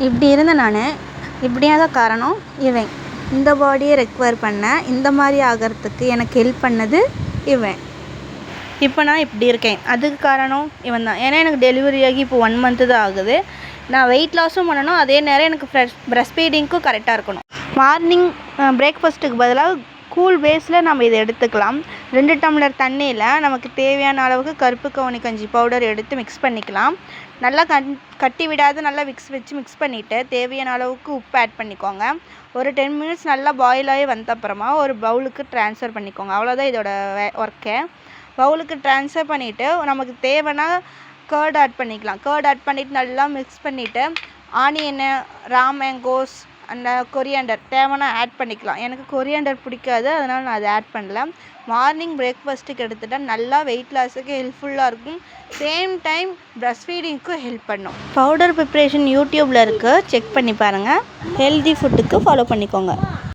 இப்படி இருந்த நான் இப்படியாத காரணம் இவன். இந்த பாடியை ரெக்வயர் பண்ண இந்த மாதிரி ஆகிறதுக்கு எனக்கு ஹெல்ப் பண்ணது இவன். இப்போ நான் இப்படி இருக்கேன், அதுக்கு காரணம் இவன் தான். ஏன்னா எனக்கு டெலிவரி ஆகி இப்போ 1 மந்த்து தான் ஆகுது. நான் வெயிட் லாஸும் பண்ணணும், அதே நேரம் எனக்கு ப்ரெஸ்ட் ஃபீடிங்க்கும் கரெக்டாக இருக்கணும். மார்னிங் பிரேக்ஃபாஸ்ட்டுக்கு பதிலாக கூல் பேஸில் நம்ம இதை எடுத்துக்கலாம். 2 டம்ளர் தண்ணியில் நமக்கு தேவையான அளவுக்கு கருப்பு கவுனி கஞ்சி பவுடர் எடுத்து மிக்ஸ் பண்ணிக்கலாம். நல்லா கட்டி விடாத நல்லா வச்சு மிக்ஸ் பண்ணிவிட்டு தேவையான அளவுக்கு உப்பு ஆட் பண்ணிக்கோங்க. ஒரு 10 மினிட்ஸ் நல்லா பாயில் ஆகி வந்த அப்புறமா ஒரு பவுலுக்கு ட்ரான்ஸ்ஃபர் பண்ணிக்கோங்க. அவ்வளோதான் இதோட ஒர்க்கே. பவுலுக்கு ட்ரான்ஸ்ஃபர் பண்ணிவிட்டு நமக்கு தேவைன்னா கர்ட் ஆட் பண்ணிக்கலாம். கர்ட் ஆட் பண்ணிவிட்டு நல்லா மிக்ஸ் பண்ணிவிட்டு ஆனியனு, ரா மேங்கோஸ் அந்த கொரியாண்டர் தேவைன்னா ஆட் பண்ணிக்கலாம். எனக்கு கொரியாண்டர் பிடிக்காது, அதனால் நான் அதை ஆட் பண்ணல. மார்னிங் பிரேக்ஃபாஸ்ட்டுக்கு எடுத்துட்டால் நல்லா வெயிட் லாஸுக்கு ஹெல்ப்ஃபுல்லாக இருக்கும். சேம் டைம் ப்ரெஸ்ட் ஃபீடிங்க்கும் ஹெல்ப் பண்ணும். பவுடர் ப்ரிப்ரேஷன் யூடியூப்பில் இருக்குது, செக் பண்ணி பாருங்கள். ஹெல்தி ஃபுட்டுக்கு ஃபாலோ பண்ணிக்கோங்க.